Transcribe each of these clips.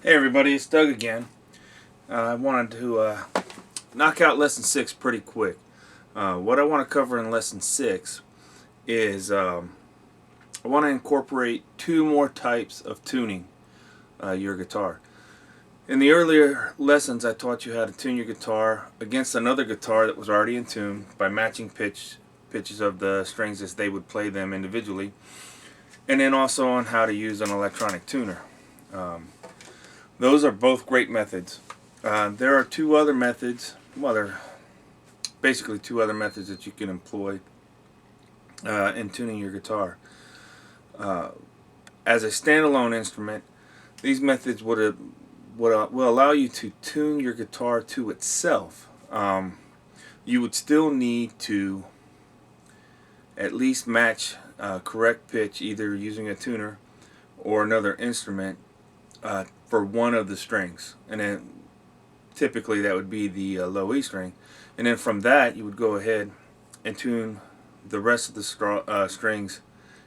Hey everybody, it's Doug again. I wanted to knock out lesson 6 pretty quick. What I want to cover in lesson 6 is I want to incorporate two more types of tuning your guitar. In the earlier lessons, I taught you how to tune your guitar against another guitar that was already in tune by matching pitches of the strings as they would play them individually, and then also on how to use an electronic tuner. Those are both great methods. There are two other methods, well, there are basically two other methods that you can employ in tuning your guitar. As a standalone instrument, these methods will allow you to tune your guitar to itself. You would still need to at least match correct pitch either using a tuner or another instrument for one of the strings, and then typically that would be the low E string, and then from that you would go ahead and tune the rest of the strings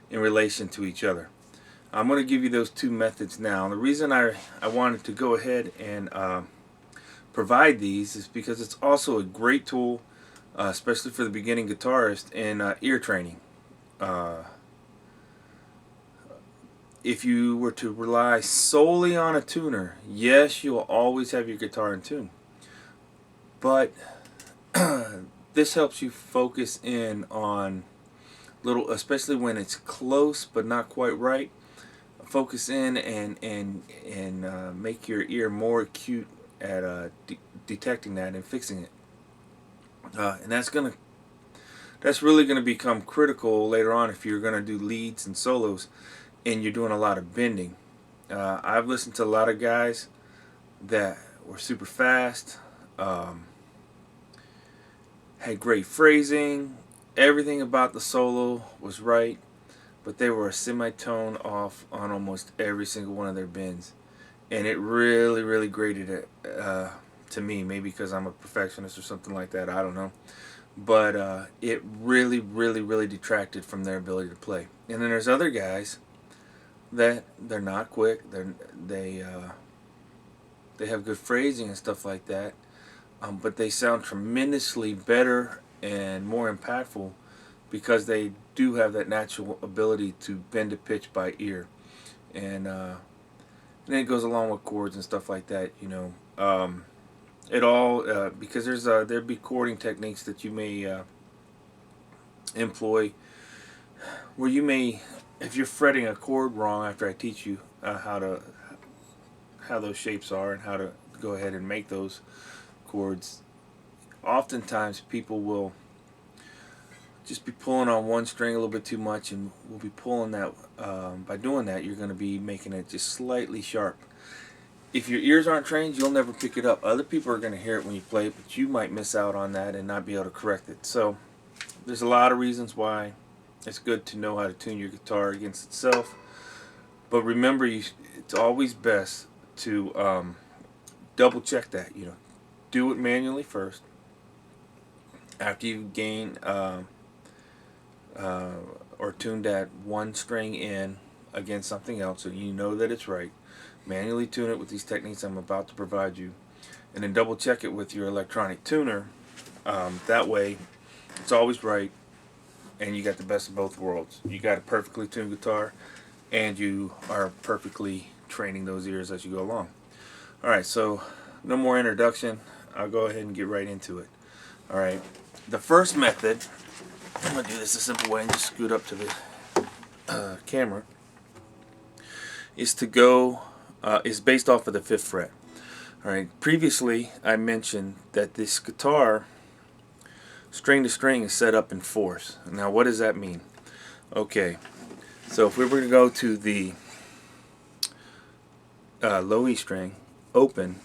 in relation to each other. I'm going to give you those two methods now. And the reason I wanted to go ahead and provide these is because it's also a great tool, especially for the beginning guitarist, in ear training. If you were to rely solely on a tuner, yes, you'll always have your guitar in tune. But this helps you focus in on little, especially when it's close but not quite right. Focus in and make your ear more acute at detecting that and fixing it. And that's really gonna become critical later on if you're gonna do leads and solos and you're doing a lot of bending. I've listened to a lot of guys that were super fast, had great phrasing, everything about the solo was right, but they were a semitone off on almost every single one of their bends. And it really grated it to me, maybe because I'm a perfectionist or something like that, I don't know. But it really detracted from their ability to play. And then there's other guys that they're not quick. They have good phrasing and stuff like that, but they sound tremendously better and more impactful because they do have that natural ability to bend a pitch by ear, and it goes along with chords and stuff like that. It all because there'd be chording techniques that you may employ where you may, if you're fretting a chord wrong after I teach you how those shapes are and how to go ahead and make those chords, oftentimes people will just be pulling on one string a little bit too much, and we'll be pulling that. By doing that, you're going to be making it just slightly sharp. If your ears aren't trained, you'll never pick it up. Other people are going to hear it when you play it, but you might miss out on that and not be able to correct it. So there's a lot of reasons why it's good to know how to tune your guitar against itself. But remember, it's always best to double check that. Do it manually first. After you gain or tune that one string in against something else, so you know that it's right, manually tune it with these techniques I'm about to provide you, and then double check it with your electronic tuner. That way, it's always right, and you got the best of both worlds. You got a perfectly tuned guitar, and you are perfectly training those ears as you go along. Alright, so no more introduction. I'll go ahead and get right into it. Alright, the first method, I'm going to do this a simple way and just scoot up to the camera, is based off of the 5th fret. Alright, previously I mentioned that this guitar, string to string, is set up in fourths. Now what does that mean? Okay, so if we were to go to the low E string, open,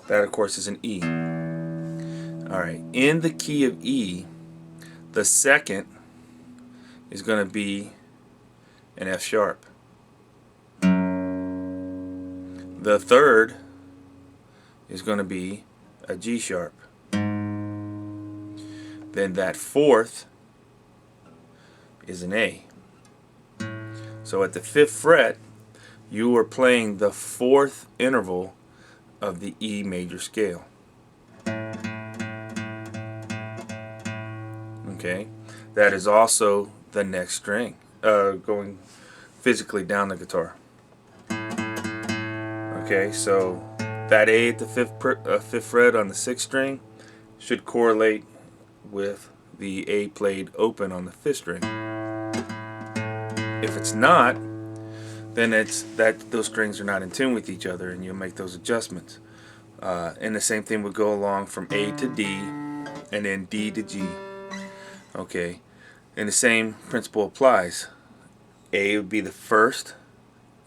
that of course is an E. Alright, in the key of E, the second is going to be an F sharp. The third is going to be a G sharp. Then that fourth is an A. So at the 5th fret, you are playing the fourth interval of the E major scale. Okay, that is also the next string, going physically down the guitar. Okay, so that A at the fifth fret on the sixth string should correlate with the A played open on the fifth string. If it's not, then it's that those strings are not in tune with each other, and you'll make those adjustments. And the same thing would go along from A to D, and then D to G. Okay, and the same principle applies. A would be the first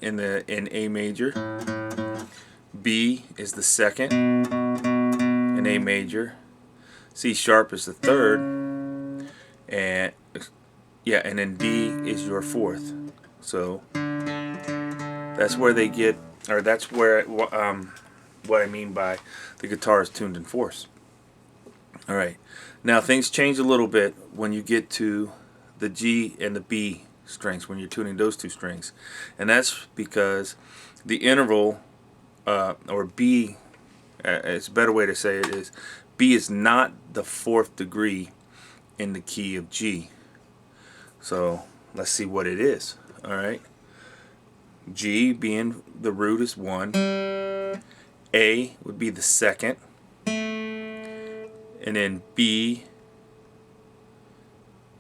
in A major. B is the second in A major. C sharp is the third, and and then D is your fourth. So that's where they get, or that's where what I mean by the guitar is tuned in fourths. All right, now things change a little bit when you get to the G and the B strings, when you're tuning those two strings, and that's because the interval, or B, it's a better way to say it is, B is not the fourth degree in the key of G. So let's see what it is. All right, G being the root is 1, A would be the second, and then B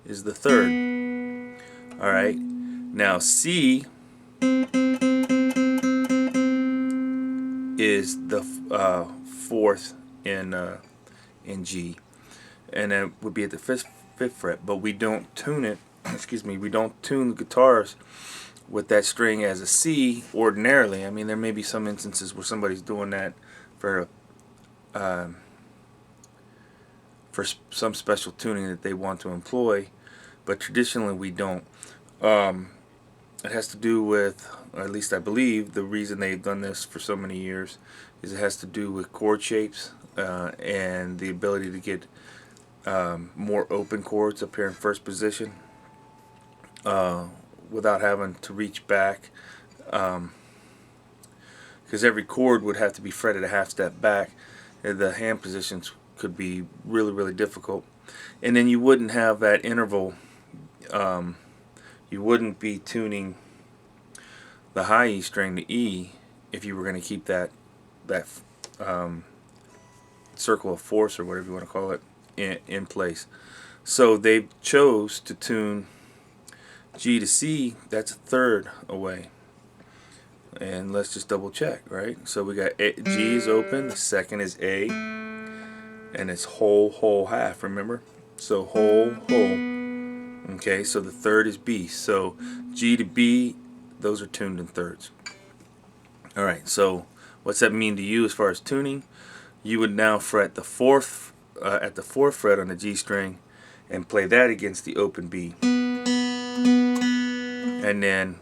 is the third. All right, now C is the fourth in G, and it would be at the fifth fret. But we don't tune it. Excuse me. We don't tune the guitars with that string as a C ordinarily. I mean, there may be some instances where somebody's doing that for some special tuning that they want to employ, but traditionally we don't. It has to do with, or at least I believe, the reason they've done this for so many years is it has to do with chord shapes and the ability to get more open chords up here in first position without having to reach back, because every chord would have to be fretted a half step back. The hand positions could be really, really difficult, and then you wouldn't have that interval. You wouldn't be tuning the high E string to E if you were going to keep that circle of force, or whatever you want to call it, in place. So they chose to tune G to C. That's a third away. And let's just double check, right? So we got A, G is open, the second is A, and it's whole, half, remember? So whole. Okay, so the third is B. So G to B, those are tuned in thirds. All right, so what's that mean to you as far as tuning? You would now fret the fourth at the fourth fret on the G string and play that against the open B. And then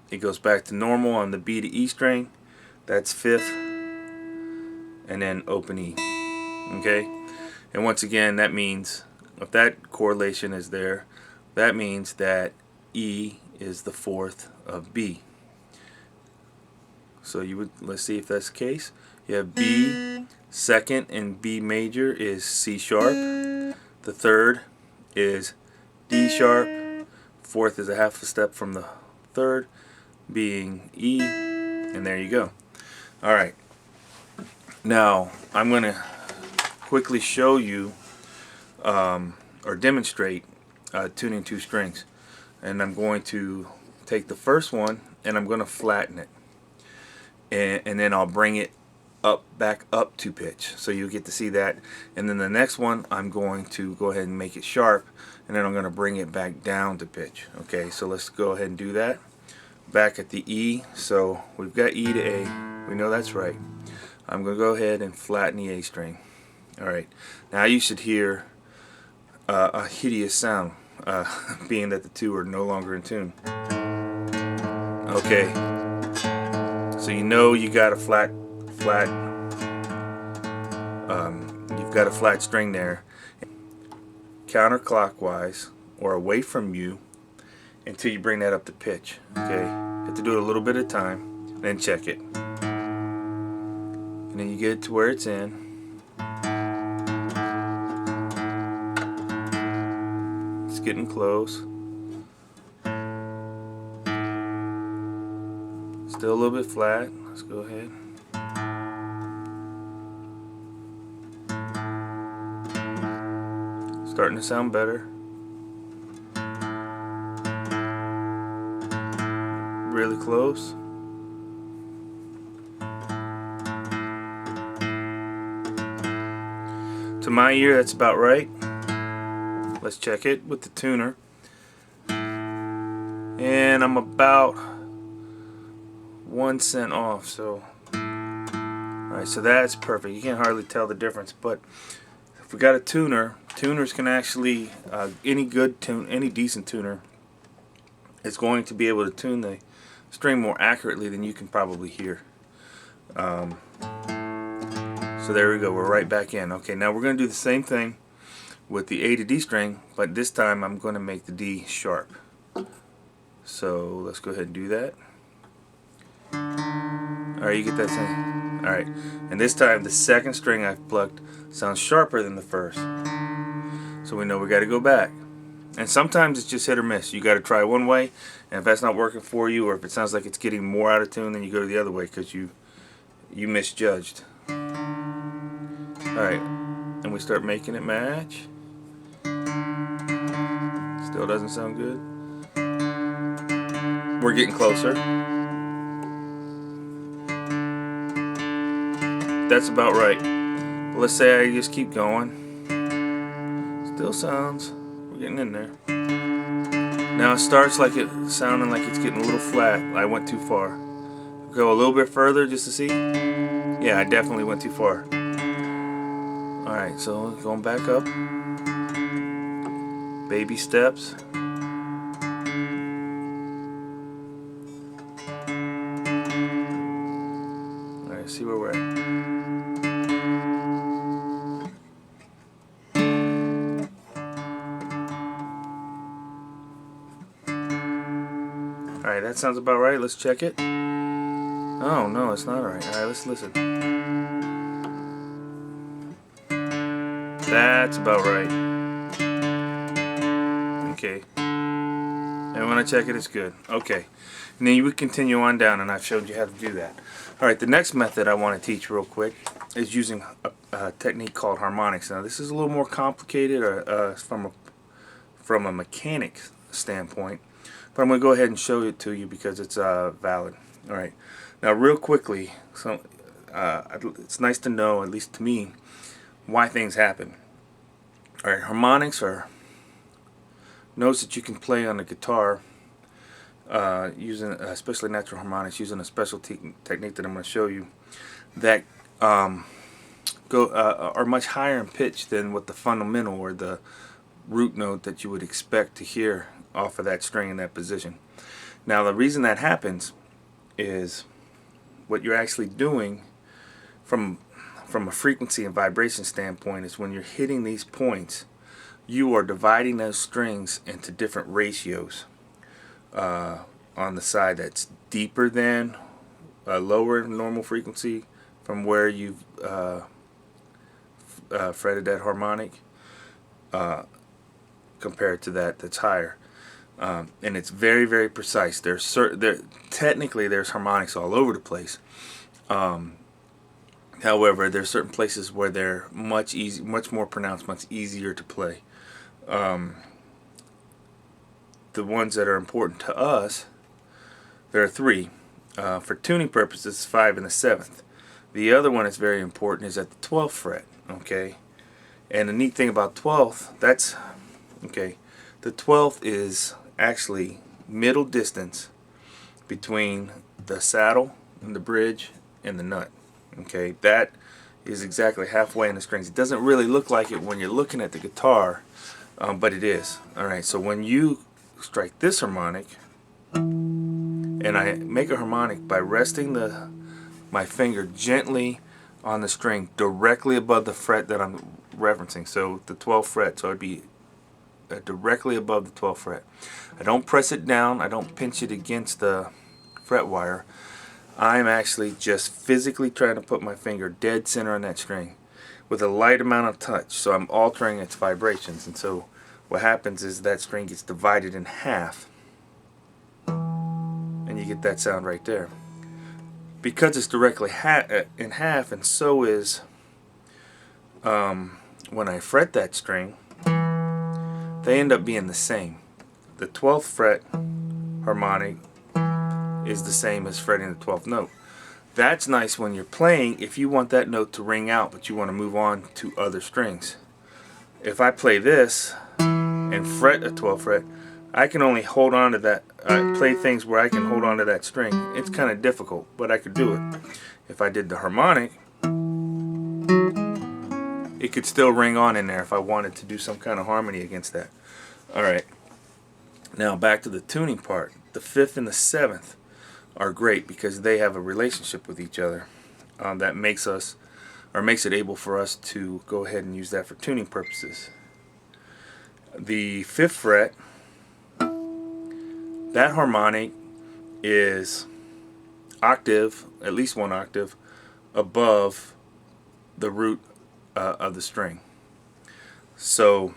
it goes back to normal on the B to E string. That's fifth, and then open E. Okay, and once again, that means if that correlation is there, that means that E is the fourth of B. So you would, let's see if that's the case. You have B, second in B major is C sharp. The third is D sharp. Fourth is a half a step from the third, being E, and there you go. All right. Now I'm going to quickly show you or demonstrate tuning two strings, and I'm going to take the first one and I'm going to flatten it, and then I'll bring it back up to pitch, so you get to see that. And then the next one I'm going to go ahead and make it sharp, and then I'm going to bring it back down to pitch. Okay, so let's go ahead and do that. Back at the E, so we've got E to A, we know that's right. I'm going to go ahead and flatten the A string. Alright, now you should hear a hideous sound, being that the two are no longer in tune. Okay, so you know you got a flat you've got a flat string there. Counterclockwise or away from you until you bring that up to pitch. Okay, you have to do it a little bit at a time. then check it. And then you get it to where it's in. It's getting close. Still a little bit flat. Let's go ahead. Starting to sound better. Really close. To my ear, that's about right. Let's check it with the tuner. And I'm about 1 cent off, so alright, so that's perfect. You can't hardly tell the difference, but if we got a tuner, tuners can actually any decent tuner is going to be able to tune the string more accurately than you can probably hear. So there we go, we're right back in. Okay, now we're going to do the same thing with the A to D string, but this time I'm going to make the D sharp. So let's go ahead and do that. Alright, you get that thing? Alright, and this time the second string I've plucked sounds sharper than the first. So we know we got to go back. And sometimes it's just hit or miss. You got to try one way, and if that's not working for you, or if it sounds like it's getting more out of tune, then you go to the other way because you misjudged. Alright, and we start making it match. Still doesn't sound good. We're getting closer. That's about right. But let's say I just keep going. Still sounds. We're getting in there. Now it starts like it sounding like it's getting a little flat. I went too far. Go a little bit further just to see. Yeah, I definitely went too far. Alright, so going back up. Baby steps. Alright, see where we're at. Alright, that sounds about right. Let's check it. Oh, no, it's not right. Alright, let's listen. That's about right. Okay. And when I check it, it's good. Okay. And then you would continue on down, and I've showed you how to do that. Alright, the next method I want to teach real quick is using a technique called harmonics. Now, this is a little more complicated from a mechanic standpoint, but I'm going to go ahead and show it to you because it's valid. Alright. Now, real quickly, so it's nice to know, at least to me, why things happen. Alright, harmonics are notes that you can play on the guitar using, especially natural harmonics, using a special technique that I'm going to show you, that are much higher in pitch than what the fundamental or the root note that you would expect to hear off of that string in that position. Now, the reason that happens is what you're actually doing from a frequency and vibration standpoint is when you're hitting these points, you are dividing those strings into different ratios. On the side that's deeper than lower normal frequency from where you've fretted that harmonic compared to that's higher. And it's very, very precise. Technically there's harmonics all over the place. However, there's certain places where they're much more pronounced, much easier to play. The ones that are important to us, there are three. For tuning purposes, 5 and the 7th. The other one that's very important is at the 12th fret. Okay, and the neat thing about 12th, the 12th is actually middle distance between the saddle and the bridge and the nut. Okay, that is exactly halfway in the strings. It doesn't really look like it when you're looking at the guitar, but it is. Alright, so when you strike this harmonic, and I make a harmonic by resting my finger gently on the string directly above the fret that I'm referencing, so the 12th fret, so it'd be directly above the 12th fret. I don't press it down, I don't pinch it against the fret wire. I'm actually just physically trying to put my finger dead center on that string with a light amount of touch, so I'm altering its vibrations. And so what happens is that string gets divided in half, and you get that sound right there. Because it's directly in half, and so is when I fret that string, they end up being the same. The 12th fret harmonic is the same as fretting the 12th note. That's nice when you're playing if you want that note to ring out, but you want to move on to other strings. If I play this and fret a 12th fret, I can only hold on to that. Play things where I can hold on to that string. It's kind of difficult, but I could do it. If I did the harmonic, it could still ring on in there if I wanted to do some kind of harmony against that. Alright, now back to the tuning part. The 5th and the 7th are great because they have a relationship with each other that makes it able for us to go ahead and use that for tuning purposes. The 5th fret, that harmonic is octave, at least one octave, above the root of the string. So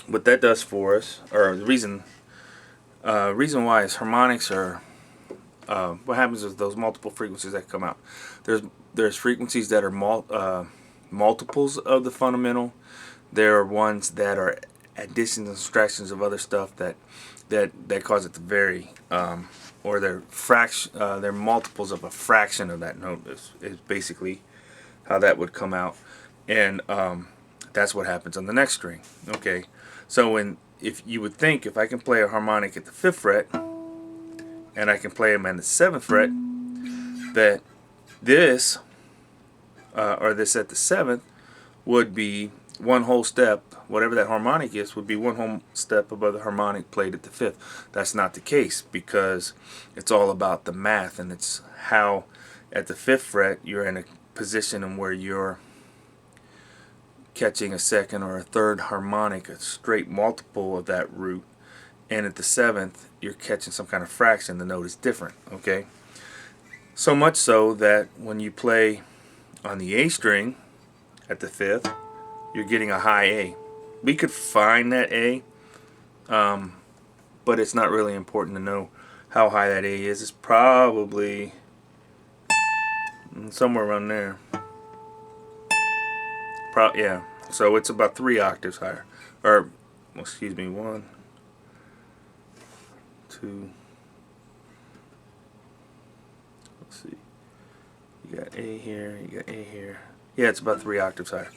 what that does for us, or the reason why is harmonics are what happens is those multiple frequencies that come out. There's frequencies that are multiples of the fundamental. There are ones that are additions and subtractions of other stuff that cause it to vary, or they're multiples of a fraction of that note is basically how that would come out, and that's what happens on the next string. Okay, so if you would think if I can play a harmonic at the 5th fret and I can play them at the 7th fret, that this or this at the 7th would be one whole step, whatever that harmonic is, would be one whole step above the harmonic played at the 5th. That's not the case because it's all about the math, and it's how at the 5th fret you're in a position in where you're catching a 2nd or a 3rd harmonic, a straight multiple of that root, and at the 7th you're catching some kind of fraction. The note is different. Okay, so much so that when you play on the A string at the 5th, you're getting a high A. We could find that A, but it's not really important to know how high that A is. It's probably somewhere around there. Yeah, so it's about 3 octaves higher, or excuse me, 1, 2. Let's see. You got A here. You got A here. Yeah, it's about 3 octaves higher.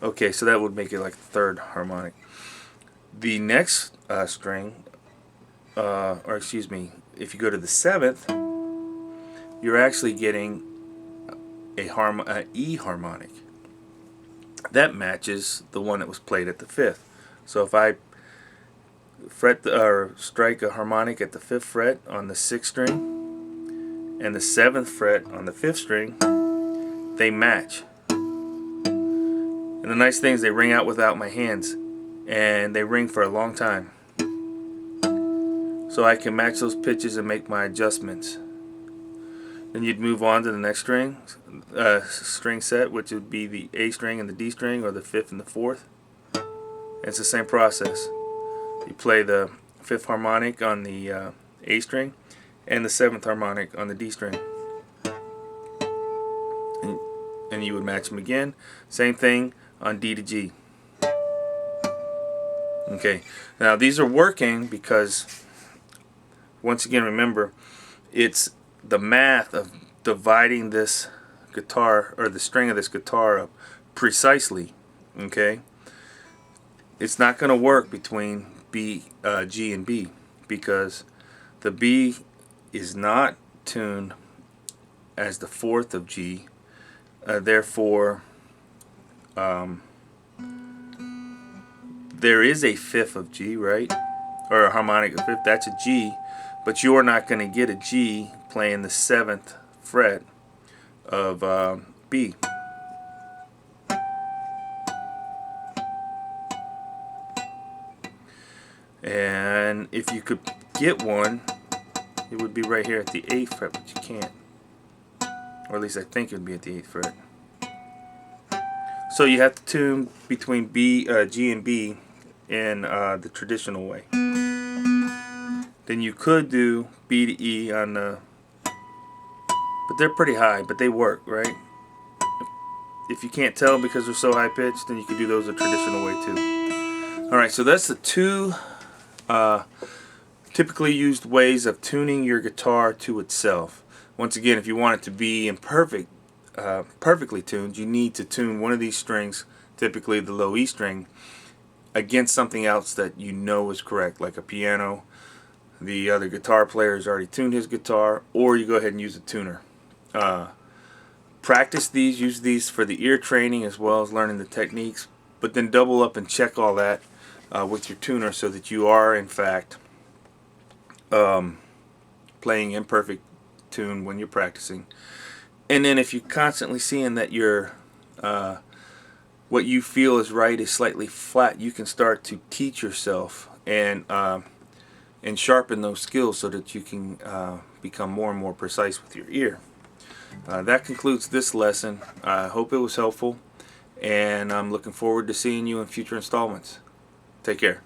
Okay, so that would make it like the 3rd harmonic. The next string, or excuse me, if you go to the 7th, you're actually getting a E harmonic. That matches the one that was played at the 5th. So if I strike a harmonic at the 5th fret on the 6th string and the 7th fret on the 5th string, they match. And the nice thing is they ring out without my hands, and they ring for a long time. So I can match those pitches and make my adjustments. Then you'd move on to the next string set, which would be the A string and the D string, or the 5th and the 4th. And it's the same process. You play the 5th harmonic on the A string and the 7th harmonic on the D string. And you would match them again. Same thing on D to G. Okay, now these are working because, once again, remember, it's the math of dividing this guitar, or the string of this guitar, up precisely. Okay, it's not going to work between G and B, because the B is not tuned as the 4th of G. Therefore, there is a 5th of G, right? Or a harmonic of 5th. That's a G, but you're not going to get a G playing the 7th fret of B. And if you could get one, it would be right here at the 8th fret, but you can't. or at least I think it would be at the 8th fret. So you have to tune between G and B in the traditional way. Then you could do B to E on the, but they're pretty high, but they work, right? If you can't tell because they're so high pitched, then you can do those the traditional way too. Alright, so that's the two typically used ways of tuning your guitar to itself. Once again, if you want it to be in perfectly tuned, you need to tune one of these strings, typically the low E string, against something else that you know is correct, like a piano. The other guitar player has already tuned his guitar, or you go ahead and use a tuner. Practice these, use these for the ear training as well as learning the techniques, but then double up and check all that with your tuner so that you are in fact playing in perfect tune when you're practicing. And then if you're constantly seeing that your what you feel is right is slightly flat, you can start to teach yourself and sharpen those skills so that you can become more and more precise with your ear. That concludes this lesson. I hope it was helpful, and I'm looking forward to seeing you in future installments. Take care.